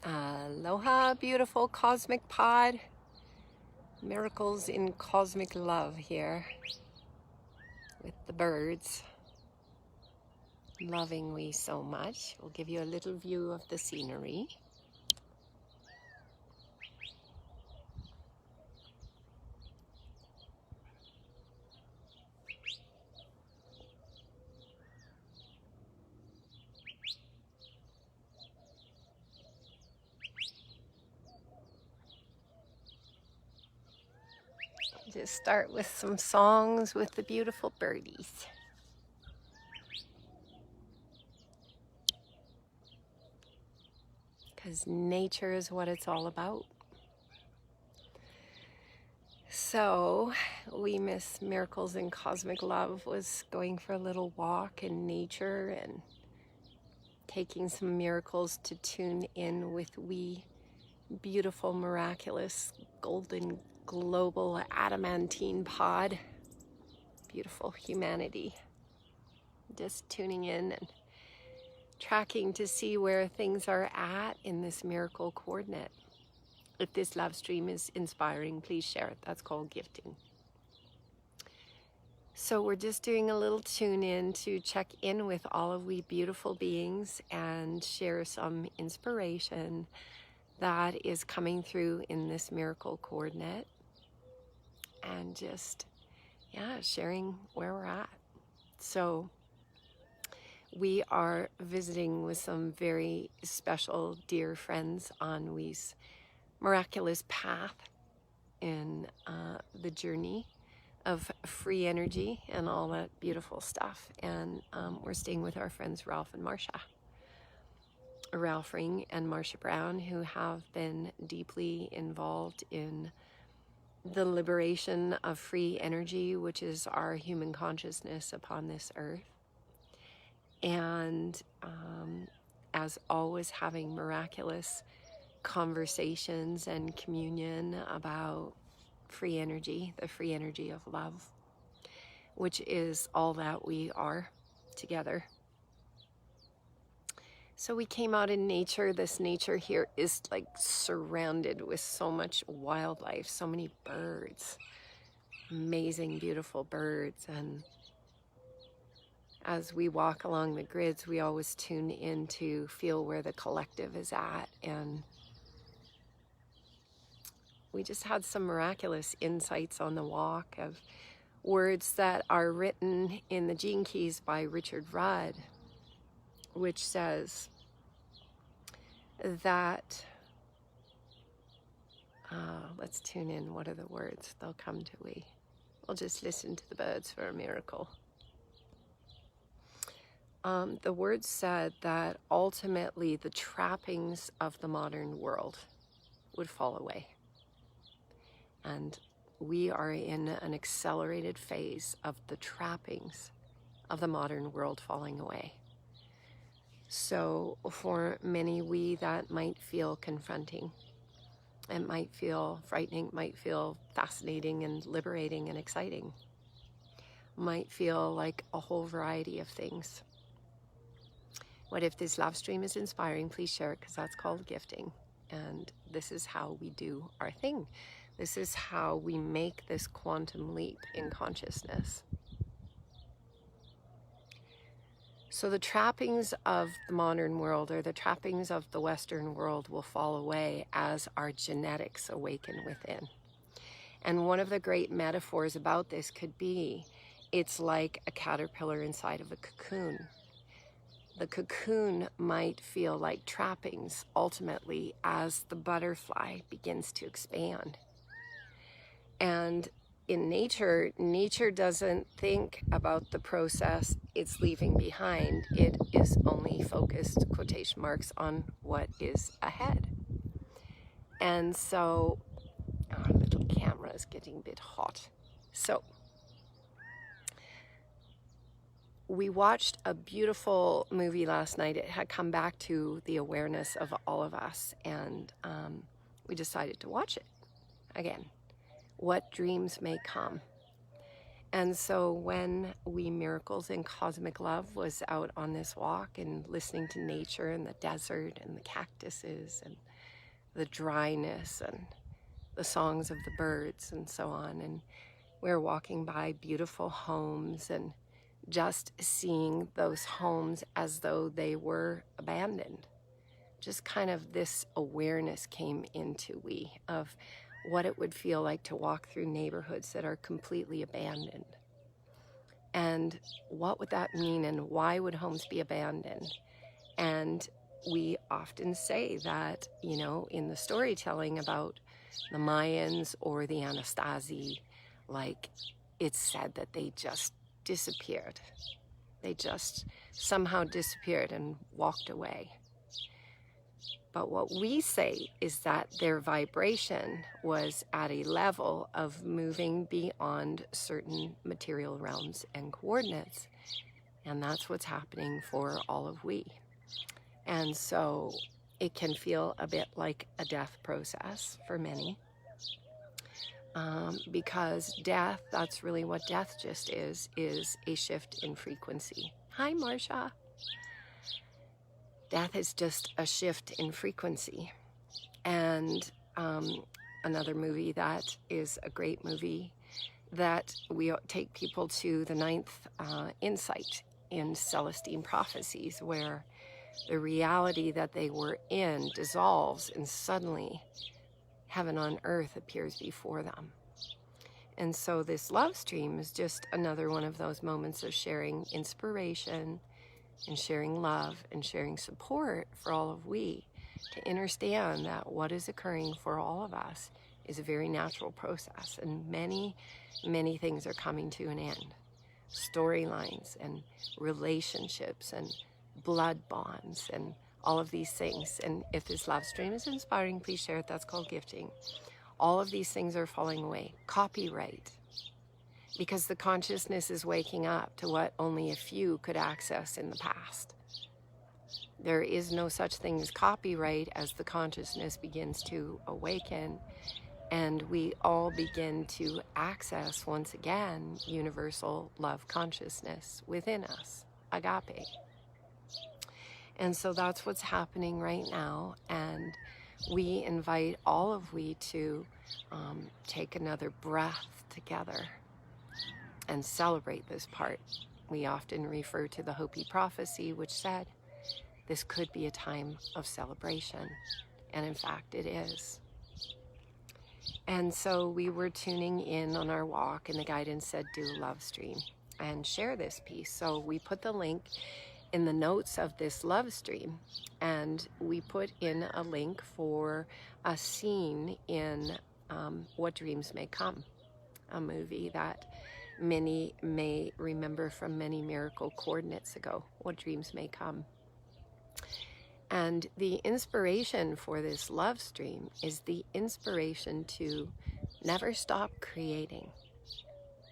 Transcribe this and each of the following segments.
Aloha, beautiful cosmic pod. Miracles in cosmic love here with the birds. Loving we so much. We'll give you a little view of the scenery. Just start with some songs with the beautiful birdies. Because nature is what it's all about. So we miss Miracles in Cosmic Love was going for a little walk in nature and taking some miracles to tune in with we beautiful, miraculous, golden, global, adamantine pod. Beautiful humanity. Just tuning in and tracking to see where things are at in this miracle coordinate. If this live stream is inspiring, please share it. That's called gifting. So we're just doing a little tune in to check in with all of we beautiful beings and share some inspiration that is coming through in this miracle coordinate, and just, yeah, sharing where we're at. So we are visiting with some very special dear friends on we's miraculous path in the journey of free energy and all that beautiful stuff. And we're staying with our friends Ralph and Marcia. Ralph Ring and Marcia Brown, who have been deeply involved in the liberation of free energy, which is our human consciousness upon this earth. And as always, having miraculous conversations and communion about free energy, the free energy of love, which is all that we are together. So we came out in nature. This nature here is like surrounded with so much wildlife, so many birds, amazing, beautiful birds. And as we walk along the grids, we always tune in to feel where the collective is at. And we just had some miraculous insights on the walk of words that are written in the Gene Keys by Richard Rudd, which says that, let's tune in. What are the words? They'll come to we. We'll just listen to the birds for a miracle. The words said that ultimately the trappings of the modern world would fall away. And we are in an accelerated phase of the trappings of the modern world falling away. So for many, we that might feel confronting. It might feel frightening, might feel fascinating and liberating and exciting. Might feel like a whole variety of things. What if this live stream is inspiring? Please share it, because that's called gifting. And this is how we do our thing. This is how we make this quantum leap in consciousness. So the trappings of the modern world, or the trappings of the Western world, will fall away as our genetics awaken within. And one of the great metaphors about this could be, it's like a caterpillar inside of a cocoon. The cocoon might feel like trappings ultimately as the butterfly begins to expand. And in nature, nature doesn't think about the process it's leaving behind. It is only focused, quotation marks, on what is ahead. And so, our little camera is getting a bit hot. So, we watched a beautiful movie last night. It had come back to the awareness of all of us, and we decided to watch it again. What dreams may come. And so when we Miracles in Cosmic Love was out on this walk and listening to nature and the desert and the cactuses and the dryness and the songs of the birds and so on. And we're walking by beautiful homes and just seeing those homes as though they were abandoned. Just kind of this awareness came into we of what it would feel like to walk through neighborhoods that are completely abandoned. And what would that mean, and why would homes be abandoned? And we often say that, you know, in the storytelling about the Mayans or the Anasazi, like, it's said that they just disappeared. They just somehow disappeared and walked away. But what we say is that their vibration was at a level of moving beyond certain material realms and coordinates. And that's what's happening for all of we. And so it can feel a bit like a death process for many. Because death, that's really what death just is a shift in frequency. Hi, Marcia. Death is just a shift in frequency. And another movie that is a great movie that we take people to, the ninth insight in Celestine Prophecies, where the reality that they were in dissolves and suddenly heaven on earth appears before them. And so this love stream is just another one of those moments of sharing inspiration and sharing love and sharing support for all of we, to understand that what is occurring for all of us is a very natural process, and many, many things are coming to an end. Storylines and relationships and blood bonds and all of these things. And if this love stream is inspiring, please share it. That's called gifting. All of these things are falling away. Copyright. Because the consciousness is waking up to what only a few could access in the past. There is no such thing as copyright as the consciousness begins to awaken, and we all begin to access once again universal love consciousness within us, agape. And so that's what's happening right now, and we invite all of we to take another breath together and celebrate this part. We often refer to the Hopi prophecy, which said this could be a time of celebration, and in fact it is. And so we were tuning in on our walk, and the guidance said do a love stream and share this piece. So we put the link in the notes of this love stream, and we put in a link for a scene in What Dreams May Come, a movie that many may remember from many miracle coordinates ago. What Dreams May Come. And the inspiration for this love stream is the inspiration to never stop creating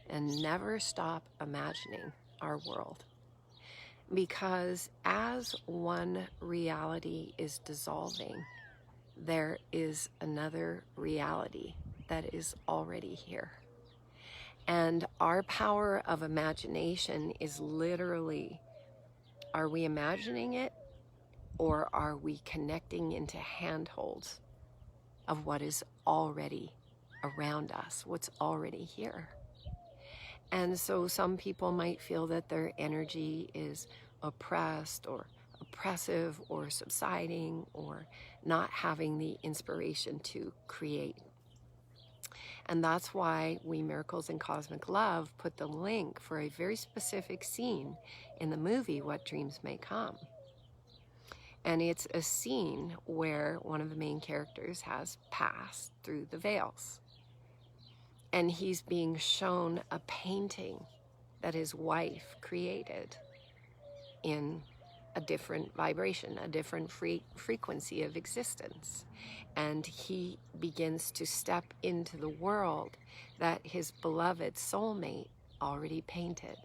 and never stop imagining our world. Because as one reality is dissolving, there is another reality that is already here. And our power of imagination is literally, are we imagining it, or are we connecting into handholds of what is already around us, what's already here? And so some people might feel that their energy is oppressed or oppressive or subsiding or not having the inspiration to create. And that's why we, Miracles in Cosmic Love, put the link for a very specific scene in the movie What Dreams May Come. And it's a scene where one of the main characters has passed through the veils. And he's being shown a painting that his wife created in a different vibration, a different frequency of existence. And he begins to step into the world that his beloved soulmate already painted.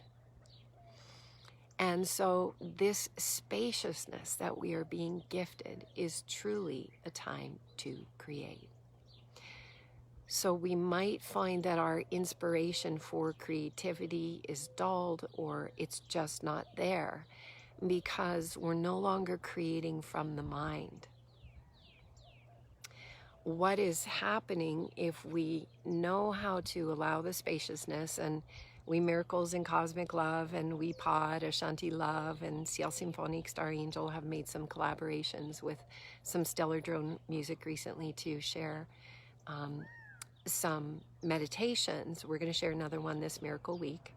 And so this spaciousness that we are being gifted is truly a time to create. So we might find that our inspiration for creativity is dulled, or it's just not there, because we're no longer creating from the mind. what is happening if we know how to allow the spaciousness, and we Miracles in Cosmic Love and we Pod, Ashanti Love, and Ciel Symphonique Star Angel have made some collaborations with some stellar drone music recently to share some meditations. We're going to share another one this Miracle Week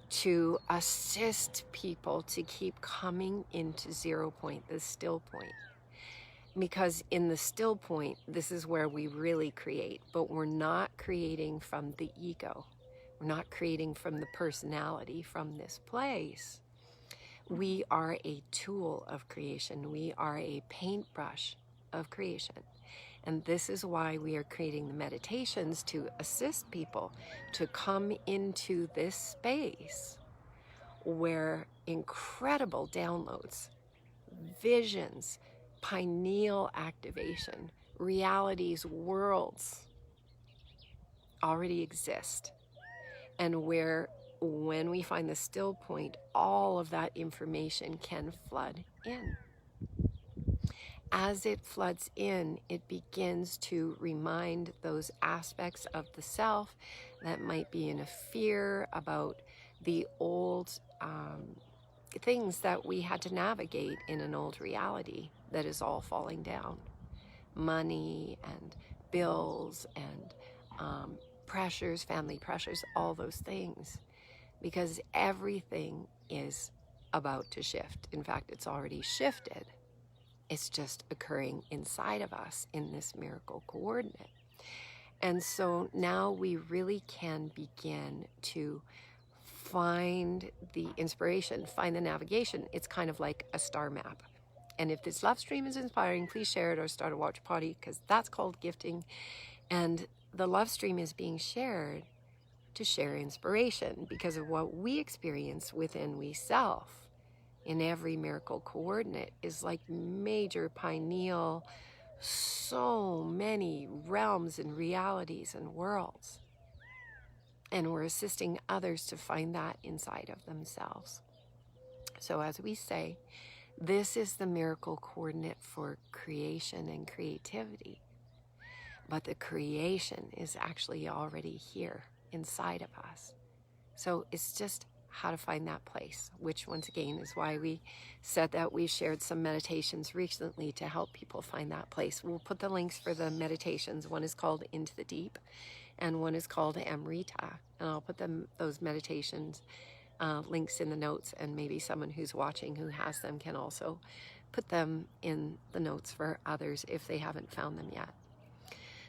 to assist people to keep coming into 0 point, the still point. Because in the still point, this is where we really create, but we're not creating from the ego. We're not creating from the personality, from this place. We are a tool of creation. We are a paintbrush of creation. And this is why we are creating the meditations to assist people to come into this space where incredible downloads, visions, pineal activation, realities, worlds already exist. And where, when we find the still point, all of that information can flood in. As it floods in, it begins to remind those aspects of the self that might be in a fear about the old things that we had to navigate in an old reality that is all falling down. Money and bills and pressures, family pressures, all those things. Because everything is about to shift. In fact, it's already shifted. It's just occurring inside of us in this miracle coordinate. And so now we really can begin to find the inspiration, find the navigation. It's kind of like a star map. And if this love stream is inspiring, please share it or start a watch party, because that's called gifting. And the love stream is being shared to share inspiration because of what we experience within we self. In every miracle coordinate is like major pineal, so many realms and realities and worlds. And we're assisting others to find that inside of themselves. So as we say, this is the miracle coordinate for creation and creativity. But the creation is actually already here inside of us. So it's just how to find that place, which once again is why we said that we shared some meditations recently to help people find that place. We'll put the links for the meditations. One is called Into the Deep and one is called AMRITA. And I'll put those meditations links in the notes, and maybe someone who's watching who has them can also put them in the notes for others if they haven't found them yet.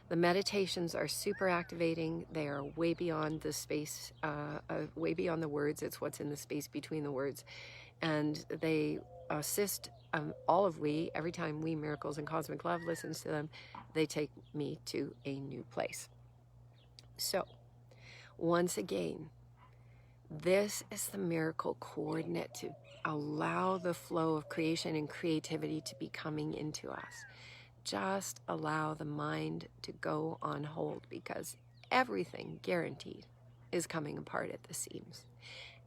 The meditations are super activating. They are way beyond the space, way beyond the words. It's what's in the space between the words. And they assist all of we, every time we Miracles and Cosmic Love listens to them, they take me to a new place. So, once again, this is the miracle coordinate to allow the flow of creation and creativity to be coming into us. Just allow the mind to go on hold, because everything, guaranteed, is coming apart at the seams.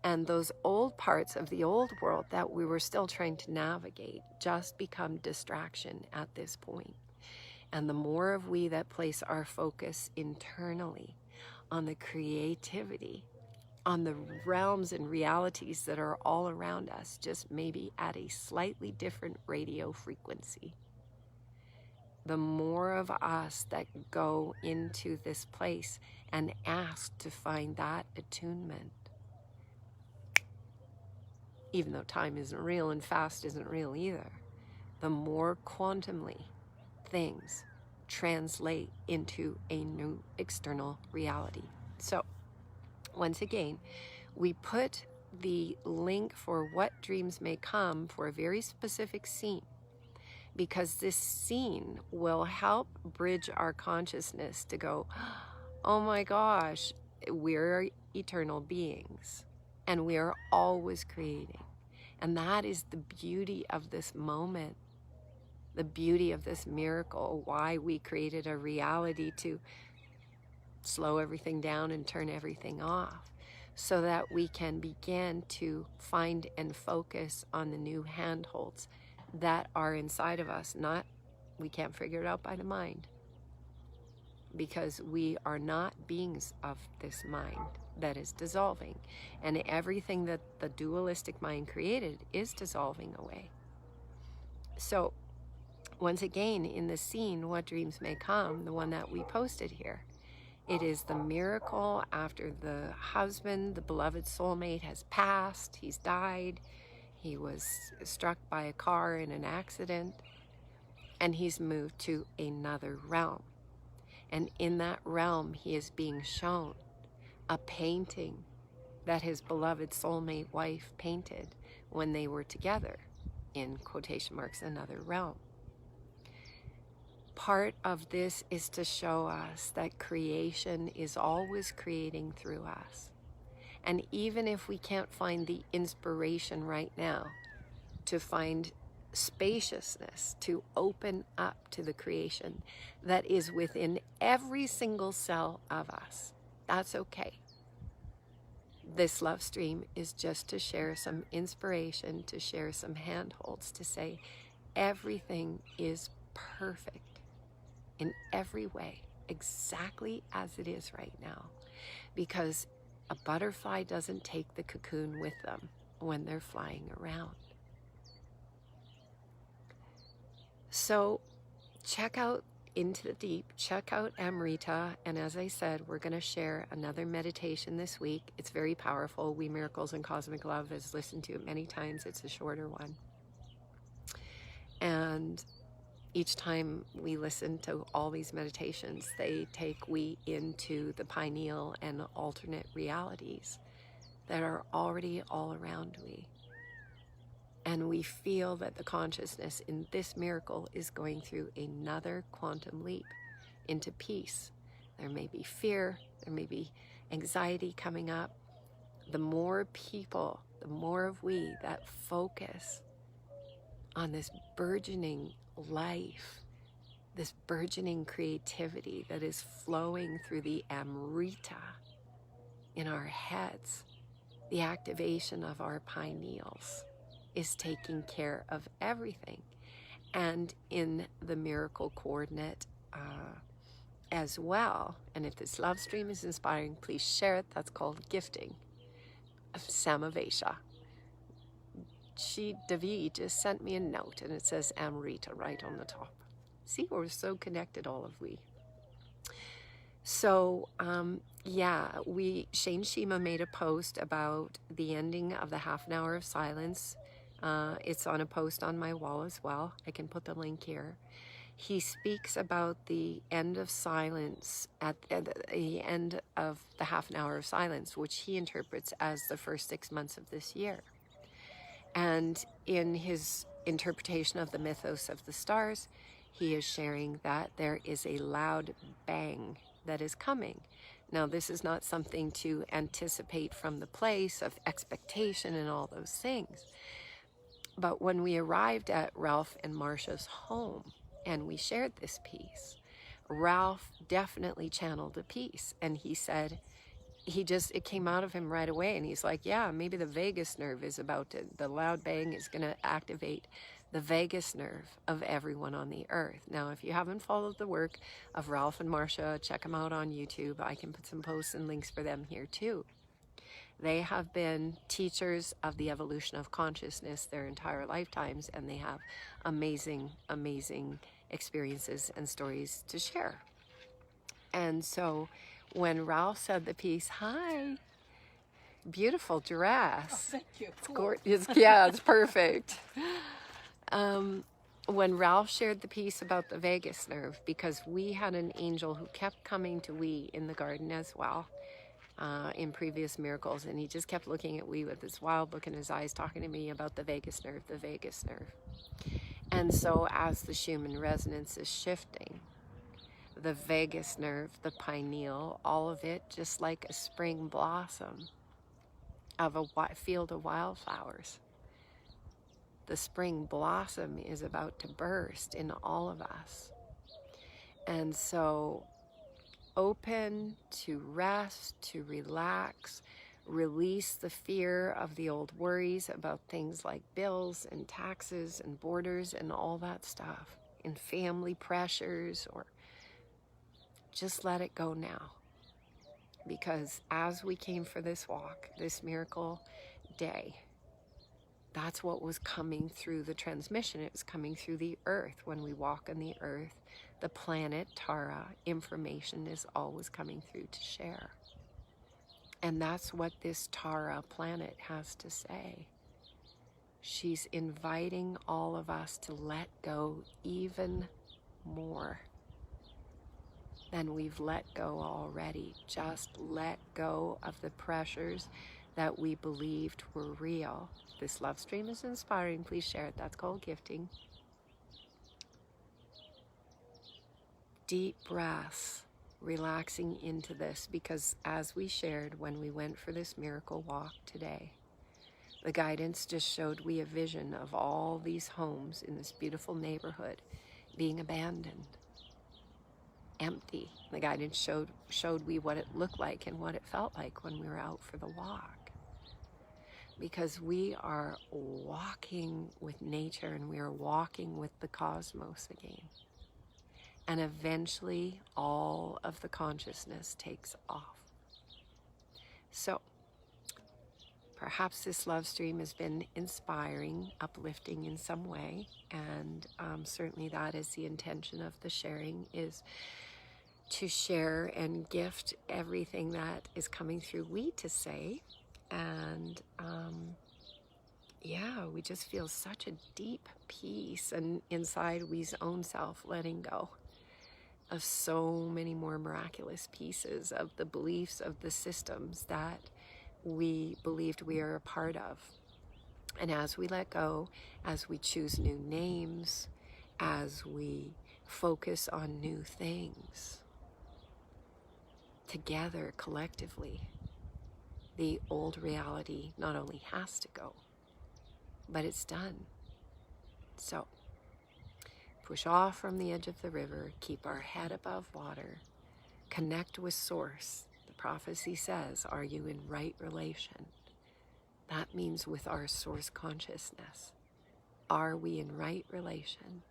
And those old parts of the old world that we were still trying to navigate just become distraction at this point. And the more of we that place our focus internally on the creativity, on the realms and realities that are all around us, just maybe at a slightly different radio frequency, the more of us that go into this place and ask to find that attunement, even though time isn't real and fast isn't real either, the more quantumly things translate into a new external reality. So, once again, we put the link for what dreams may come for a very specific scene, because this scene will help bridge our consciousness to go, oh my gosh, we're eternal beings and we are always creating. And that is the beauty of this moment, the beauty of this miracle, why we created a reality to slow everything down and turn everything off, so that we can begin to find and focus on the new handholds that are inside of us. Not, we can't figure it out by the mind. because we are not beings of this mind that is dissolving. And everything that the dualistic mind created is dissolving away. So once again, in the scene, What Dreams May Come, the one that we posted here, it is the miracle after the husband, the beloved soulmate, has passed. He's died. He was struck by a car in an accident, and he's moved to another realm. And in that realm, he is being shown a painting that his beloved soulmate wife painted when they were together, in quotation marks, another realm. Part of this is to show us that creation is always creating through us. And even if we can't find the inspiration right now to find spaciousness, to open up to the creation that is within every single cell of us, that's okay. This love stream is just to share some inspiration, to share some handholds, to say everything is perfect in every way, exactly as it is right now. Because a butterfly doesn't take the cocoon with them when they're flying around. So check out Into the Deep, check out AMRITA, and as I said, we're going to share another meditation this week. It's very powerful. We Miracles and Cosmic Love has listened to it many times. It's a shorter one. And each time we listen to all these meditations, they take we into the pineal and alternate realities that are already all around we. And we feel that the consciousness in this miracle is going through another quantum leap into peace. There may be fear, there may be anxiety coming up. The more people, the more of we that focus on this burgeoning life, this burgeoning creativity that is flowing through the AMRITA in our heads, the activation of our pineals is taking care of everything. And in the miracle coordinate as well, and if this love stream is inspiring, please share it. That's called gifting of Samavesha. Davi just sent me a note and it says AMRITA right on the top. See, we're so connected, all of we. So, Shane Shima made a post about the ending of the half an hour of silence. It's on a post on my wall as well. I can put the link here. He speaks about the end of silence at the end of the half an hour of silence, which he interprets as the first 6 months of this year. And in his interpretation of the mythos of the stars, he is sharing that there is a loud bang that is coming. Now, this is not something to anticipate from the place of expectation and all those things. But when we arrived at Ralph and Marcia's home and we shared this piece, Ralph definitely channeled a piece. And he said, it came out of him right away. And he's like, yeah, maybe the vagus nerve is about to, the loud bang is going to activate the vagus nerve of everyone on the earth. Now, if you haven't followed the work of Ralph and Marcia, check them out on YouTube. I can put some posts and links for them here too. They have been teachers of the evolution of consciousness their entire lifetimes, and they have amazing, amazing experiences and stories to share. And so when Ralph said the piece, hi, beautiful dress. Oh, thank you. Cool. It's perfect. When Ralph shared the piece about the vagus nerve, because we had an angel who kept coming to we in the garden as well, in previous miracles, and he just kept looking at we with this wild look in his eyes, talking to me about the vagus nerve, the vagus nerve. And so as the Schumann resonance is shifting, the vagus nerve, the pineal, all of it, just like a spring blossom of a field of wildflowers. The spring blossom is about to burst in all of us. And so open to rest, to relax, release the fear of the old worries about things like bills and taxes and borders and all that stuff, and family pressures, or just let it go now. Because as we came for this walk, this miracle day, that's what was coming through the transmission. It was coming through the earth. When we walk on the earth, the planet Tara, information is always coming through to share. And that's what this Tara planet has to say. She's inviting all of us to let go even more than we've let go already. Just let go of the pressures that we believed were real. This love stream is inspiring. Please share it. That's called gifting. Deep breaths, relaxing into this, because as we shared when we went for this miracle walk today, the guidance just showed we a vision of all these homes in this beautiful neighborhood being abandoned, empty. The guidance showed we what it looked like and what it felt like when we were out for the walk. Because we are walking with nature and we are walking with the cosmos again. And eventually all of the consciousness takes off. So perhaps this love stream has been inspiring, uplifting in some way, and certainly that is the intention of the sharing, is to share and gift everything that is coming through we to say. And yeah, we just feel such a deep peace, and inside we's own self letting go of so many more miraculous pieces of the beliefs, of the systems that we believed we are a part of. And as we let go, as we choose new names, as we focus on new things, together, collectively, the old reality not only has to go, but it's done. So, push off from the edge of the river, keep our head above water, connect with Source. The prophecy says, are you in right relation? That means with our Source consciousness. Are we in right relation?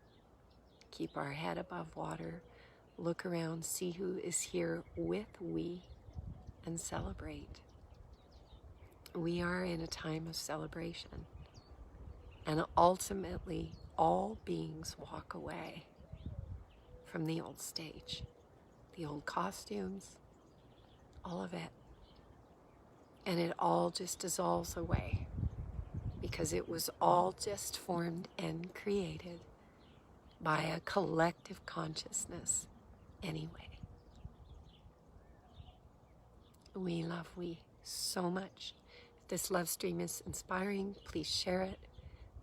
Keep our head above water, look around, see who is here with we, and celebrate. We are in a time of celebration. And ultimately, all beings walk away from the old stage, the old costumes, all of it. And it all just dissolves away, because it was all just formed and created by a collective consciousness anyway. We love we so much. If this love stream is inspiring, please share it.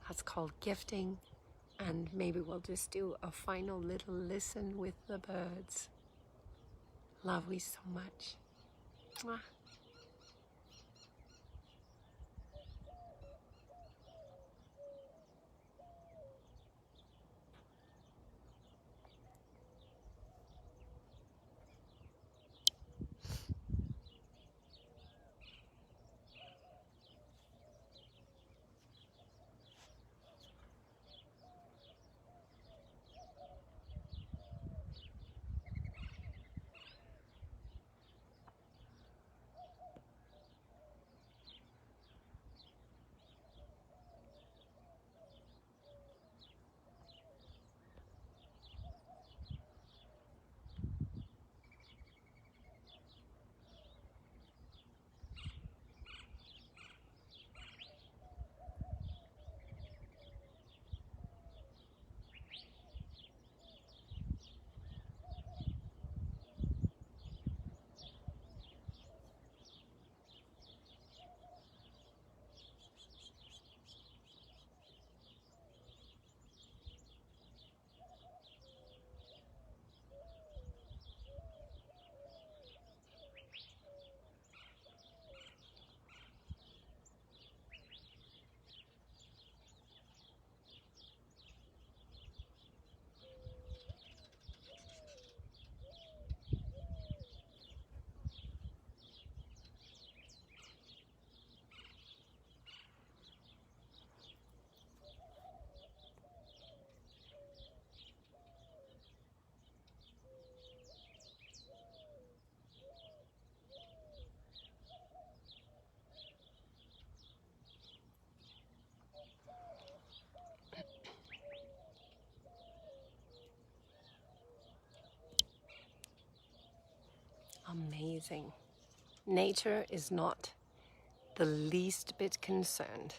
That's called gifting. And maybe we'll just do a final little listen with the birds. Love we so much. Mwah. amazing. Nature is not the least bit concerned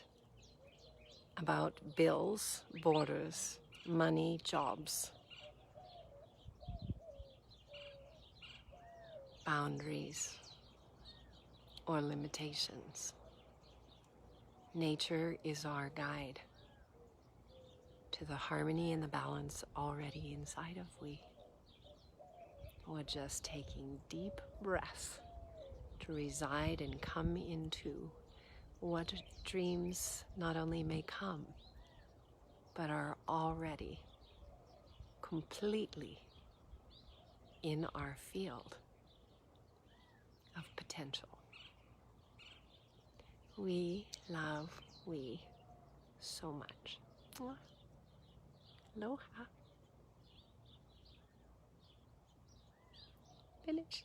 about bills, borders, money, jobs, boundaries, or limitations. Nature is our guide to the harmony and the balance already inside of we. We're just taking deep breaths to reside and come into what dreams not only may come, but are already completely in our field of potential. We love we so much. Aloha. Finish.